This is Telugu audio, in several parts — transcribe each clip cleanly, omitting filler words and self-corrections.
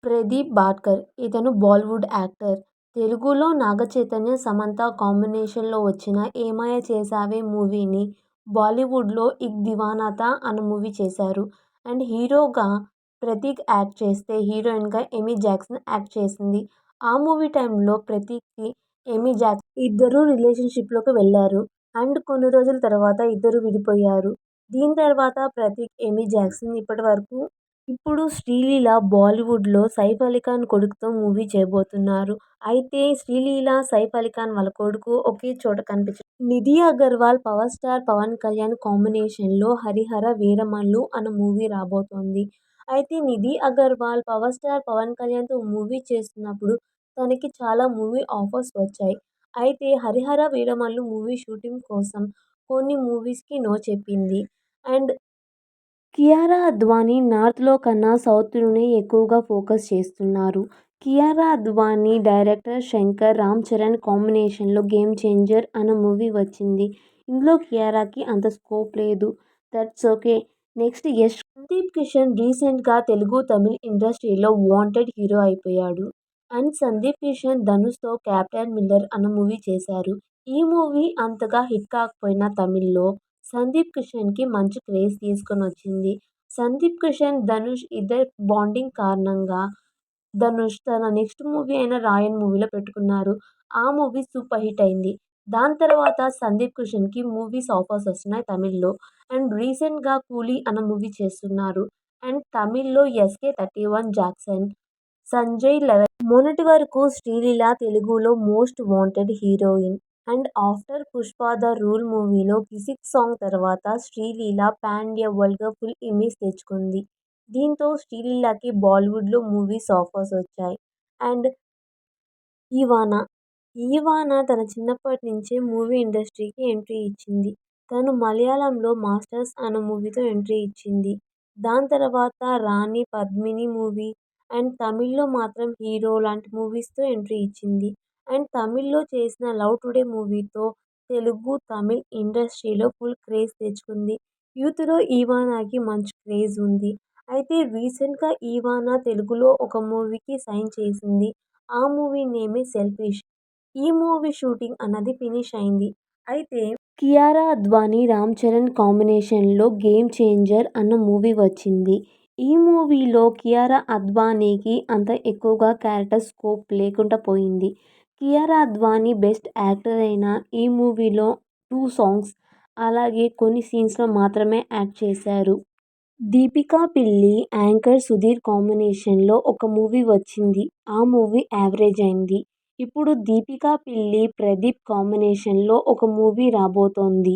ప్రదీప్ భాట్కర్ ఇతను బాలీవుడ్ యాక్టర్. తెలుగులో నాగచైతన్య, సమంత కాంబినేషన్లో వచ్చిన 'ఏమాయ చేసావే' మూవీని బాలీవుడ్లో 'ఇక్ దీవానా థా' అన్న మూవీ చేశారు. అండ్ హీరోగా ప్రతీక్ యాక్ట్ చేస్తే హీరోయిన్గా ఎమీ జాక్సన్ యాక్ట్ చేసింది. ఆ మూవీ టైంలో ప్రతీక్‌కి, ఎమీ జాక్సన్ ఇద్దరూ రిలేషన్‌షిప్‌లోకి వెళ్లారు. అండ్ కొన్ని రోజుల తర్వాత ఇద్దరూ విడిపోయారు. దీని తర్వాత ప్రతీక్, ఎమీ జాక్సన్ ఇప్పుడు 'శ్రీలీల' బాలీవుడ్లో సైఫ్ అలీఖాన్ కొడుకుతో మూవీ చేయబోతున్నారు. అయితే శ్రీలీల, సైఫ్ అలీఖాన్ వాళ్ళ కొడుకు ఒకే చోట కనిపించడం. నిధి అగర్వాల్, పవర్ స్టార్ పవన్ కళ్యాణ్ కాంబినేషన్లో 'హరిహర వీరమల్లు' అన్న మూవీ రాబోతోంది. అయితే నిధి అగర్వాల్ పవర్ స్టార్ పవన్ కళ్యాణ్‌తో మూవీ చేస్తున్నప్పుడు తనకి చాలా మూవీ ఆఫర్స్ వచ్చాయి. అయితే 'హరిహర వీరమల్లు' మూవీ షూటింగ్ కోసం కొన్ని మూవీస్‌కి నో చెప్పింది. అండ్ కియారా అద్వానీ నార్త్‌లో కన్నా సౌత్‌లోనే ఎక్కువగా ఫోకస్ చేస్తున్నారు. కియారా అద్వానీ, డైరెక్టర్ శంకర్ రామ్ చరణ్ కాంబినేషన్లో 'గేమ్ చేంజర్' అన్న మూవీ వచ్చింది. ఇందులో కియారాకి అంత స్కోప్ లేదు. That's okay. Next Sandeep Kishan రీసెంట్‌గా తెలుగు, తమిళ్ ఇండస్ట్రీలో వాంటెడ్ హీరో అయిపోయాడు. అండ్ సందీప్ కిషన్ ధనుష్‌తో 'కెప్టెన్ మిల్లర్' అన్న మూవీ చేశారు. ఈ మూవీ అంతగా హిట్ కాకపోయినా తమిళ్లో సందీప్ కిషన్‌కి మంచి క్రేజ్ తీసుకొనొచ్చింది. సందీప్ కిషన్, ధనుష్ ఇద్దరి బాండింగ్ కారణంగా ధనుష్ తన నెక్స్ట్ మూవీ అయిన 'రాయన్' మూవీలో పెట్టుకున్నారు. ఆ మూవీ సూపర్ హిట్ అయింది. దాని తర్వాత సందీప్ కిషన్‌కి మూవీస్ ఆఫర్స్ వస్తున్నాయి తమిళ్లో. అండ్ రీసెంట్‌గా 'కూలీ' అన్న మూవీ చేస్తున్నారు. అండ్ తమిళ్లో 'ఎస్కే31 జాక్సన్', 'సంజయ్ 11' మొన్నటి వరకు శ్రీలీల తెలుగులో most wanted heroine. And after 'Pushpa the rule' మూవీలో 'కిసిక్' సాంగ్ తర్వాత శ్రీలీల పాన్ ఇండియా వరల్డ్‌గా ఫుల్ ఇమేజ్ తెచ్చుకుంది. దీంతో శ్రీలీలకి బాలీవుడ్లో మూవీస్ ఆఫర్స్ వచ్చాయి. అండ్ ఈవానా తన చిన్నప్పటి నుంచే మూవీ ఇండస్ట్రీకి ఎంట్రీ ఇచ్చింది. తను మలయాళంలో 'మాస్టర్స్' అన్న మూవీతో ఎంట్రీ ఇచ్చింది. దాని తర్వాత 'రాణి', 'పద్మిని' మూవీ అండ్ తమిళ్లో మాత్రం 'హీరో' లాంటి మూవీస్‌తో ఎంట్రీ ఇచ్చింది. అండ్ తమిళ్లో చేసిన 'లవ్ టుడే' మూవీతో తెలుగు, తమిళ్ ఇండస్ట్రీలో ఫుల్ క్రేజ్ తెచ్చుకుంది. యూత్‌లో ఈవానాకి మంచి క్రేజ్ ఉంది. అయితే రీసెంట్‌గా ఈవానా తెలుగులో ఒక మూవీకి సైన్ చేసింది. ఆ మూవీ నేమే 'సెల్ఫిష్'. ఈ మూవీ షూటింగ్ అన్నది ఫినిష్ అయింది. అయితే కియారా అద్వానీ, రామ్ చరణ్ కాంబినేషన్లో 'గేమ్ చేంజర్' అన్న మూవీ వచ్చింది. ఈ మూవీలో కియారా అద్వానీకి అంత ఎక్కువగా క్యారెక్టర్ స్కోప్ లేకుండా పోయింది. కియారా అద్వానీ బెస్ట్ యాక్టర్ అయిన ఈ మూవీలో 2 సాంగ్స్ అలాగే కొన్ని సీన్స్‌లో మాత్రమే యాక్ట్ చేశారు. దీపికా పిల్లి, యాంకర్ సుధీర్ కాంబినేషన్లో ఒక మూవీ వచ్చింది. ఆ మూవీ యావరేజ్ అయింది. ఇప్పుడు దీపికా పిల్లి, ప్రదీప్ కాంబినేషన్లో ఒక మూవీ రాబోతోంది.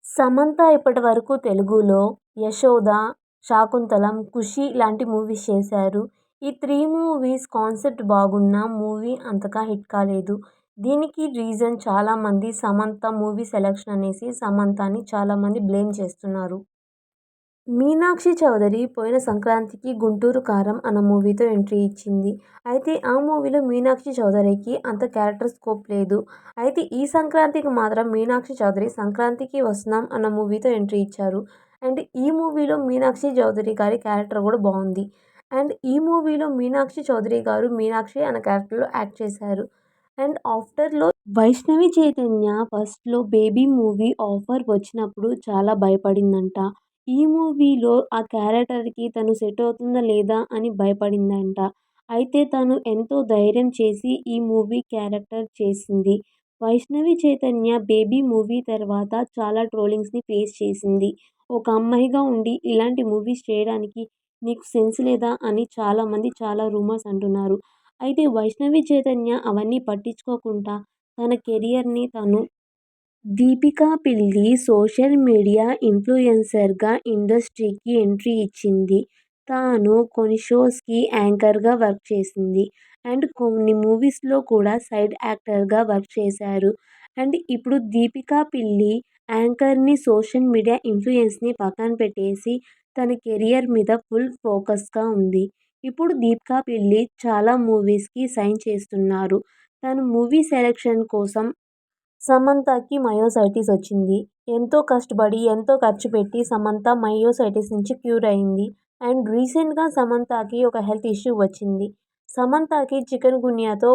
సమంత ఇప్పటివరకు తెలుగులో 'యశోద', 'శాకుంతలం', 'ఖుషి' లాంటి మూవీస్ చేశారు. ఈ 3 మూవీస్ కాన్సెప్ట్ బాగున్నా మూవీ అంతగా హిట్ కాలేదు. దీనికి రీజన్ చాలామంది సమంత మూవీ సెలెక్షన్ అనేసి సమంతని చాలామంది బ్లేమ్ చేస్తున్నారు. మీనాక్షి చౌదరి పోయిన సంక్రాంతికి 'గుంటూరు కారం' అన్న మూవీతో ఎంట్రీ ఇచ్చింది. అయితే ఆ మూవీలో మీనాక్షి చౌదరికి అంత క్యారెక్టర్ స్కోప్ లేదు. అయితే ఈ సంక్రాంతికి మాత్రం మీనాక్షి చౌదరి 'సంక్రాంతికి వస్తున్నాం' అన్న మూవీతో ఎంట్రీ ఇచ్చారు. అండ్ ఈ మూవీలో మీనాక్షి చౌదరి గారి క్యారెక్టర్ కూడా బాగుంది. అండ్ ఈ మూవీలో మీనాక్షి చౌదరి గారు మీనాక్షి అన్న క్యారెక్టర్లో యాక్ట్ చేశారు. అండ్ ఆఫ్టర్‌లో వైష్ణవి చైతన్య ఫస్ట్‌లో 'బేబీ' మూవీ ఆఫర్ వచ్చినప్పుడు చాలా భయపడిందంట. ఈ మూవీలో ఆ క్యారెక్టర్‌కి తను సెట్ అవుతుందా లేదా అని భయపడిందంట. అయితే తను ఎంతో ధైర్యం చేసి ఈ మూవీ క్యారెక్టర్ చేసింది. వైష్ణవి చైతన్య 'బేబీ' మూవీ తర్వాత చాలా ట్రోలింగ్స్‌ని ఫేస్ చేసింది. ఒక అమ్మాయిగా ఉండి ఇలాంటి మూవీస్ చేయడానికి నీకు సెన్స్ లేదా అని చాలామంది చాలా రూమర్స్ అంటున్నారు. అయితే వైష్ణవి చైతన్య అవన్నీ పట్టించుకోకుండా తన కెరియర్‌ని తను దీపికా పిల్లి సోషల్ మీడియా ఇన్‌ఫ్లుయెన్సర్‌గా ఇండస్ట్రీకి ఎంట్రీ ఇచ్చింది. తాను కొన్ని షోస్‌కి యాంకర్‌గా వర్క్ చేసింది. అండ్ కొన్ని మూవీస్‌లో కూడా సైడ్ యాక్టర్‌గా వర్క్ చేశారు. అండ్ ఇప్పుడు దీపికా పిల్లి యాంకర్‌ని, సోషల్ మీడియా ఇన్‌ఫ్లుయెన్స్‌ని పక్కన పెట్టేసి తన కెరియర్ మీద ఫుల్ ఫోకస్‌గా ఉంది. ఇప్పుడు దీపికా పిల్లి చాలా మూవీస్‌కి సైన్ చేస్తున్నారు. తను మూవీ సెలెక్షన్ కోసం సమంతకి మయోసైటిస్ వచ్చింది. ఎంతో కష్టపడి, ఎంతో ఖర్చు పెట్టి సమంత మయోసైటిస్ నుంచి క్యూర్ అయింది. అండ్ రీసెంట్‌గా సమంతకి ఒక హెల్త్ ఇష్యూ వచ్చింది. సమంతకి చికెన్ గున్యాతో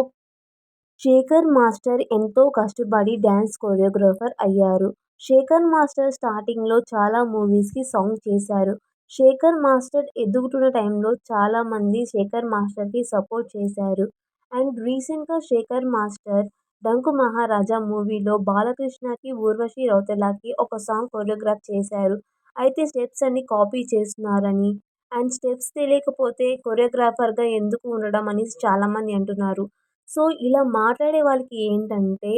శేఖర్ మాస్టర్ ఎంతో కష్టపడి డాన్స్ కొరియోగ్రాఫర్ అయ్యారు. శేఖర్ మాస్టర్ స్టార్టింగ్‌లో చాలా మూవీస్‌కి సాంగ్ చేశారు. శేఖర్ మాస్టర్ ఎదుగుతున్న టైంలో చాలా మంది శేఖర్ మాస్టర్‌కి సపోర్ట్ చేశారు. అండ్ రీసెంట్‌గా శేఖర్ మాస్టర్ 'డంకు మహారాజా' మూవీలో బాలకృష్ణకి, ఊర్వశి రౌతేలాకి ఒక సాంగ్ కొరియోగ్రాఫ్ చేశారు. అయితే స్టెప్స్ అన్నీ కాపీ చేస్తున్నారని అండ్ స్టెప్స్ తెలియకపోతే కొరియోగ్రాఫర్‌గా ఎందుకు ఉండడం అనేసి చాలామంది అంటున్నారు. సో, ఇలా మాట్లాడే వాళ్ళకి ఏంటంటే,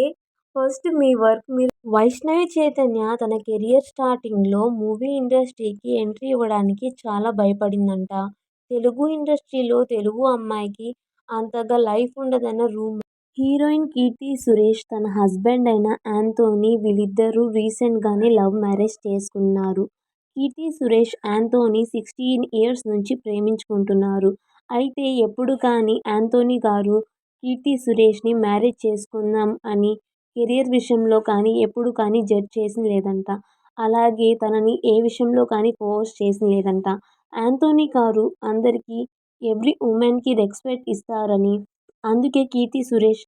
ఫస్ట్ మీ వర్క్ మీరు వైష్ణవి చైతన్య తన కెరియర్ స్టార్టింగ్‌లో మూవీ ఇండస్ట్రీకి ఎంట్రీ ఇవ్వడానికి చాలా భయపడిందంట. తెలుగు ఇండస్ట్రీలో తెలుగు అమ్మాయికి అంతగా life ఉండదన్న rumour. Heroine 'Keerthy Suresh' తన హస్బెండ్ అయిన యాంథోనీ వీళ్ళిద్దరూ రీసెంట్‌గానే లవ్ మ్యారేజ్ చేసుకున్నారు. కీర్తి సురేష్, యాంథోనీ 16 ఇయర్స్ నుంచి ప్రేమించుకుంటున్నారు. అయితే ఎప్పుడు కానీ యాంథోనీ గారు కీర్తి సురేష్‌ని మ్యారేజ్ చేసుకుందాం అని కెరియర్ విషయంలో కానీ, ఎప్పుడు కానీ జడ్జ్ చేసింది లేదంట. అలాగే తనని ఏ విషయంలో కానీ ఫోర్స్ చేసింది లేదంట. యాంథోనీ గారు అందరికీ ఎవ్రి వుమెన్‌కి రెస్పెక్ట్ ఇస్తారని, అందుకే కీర్తి సురేష్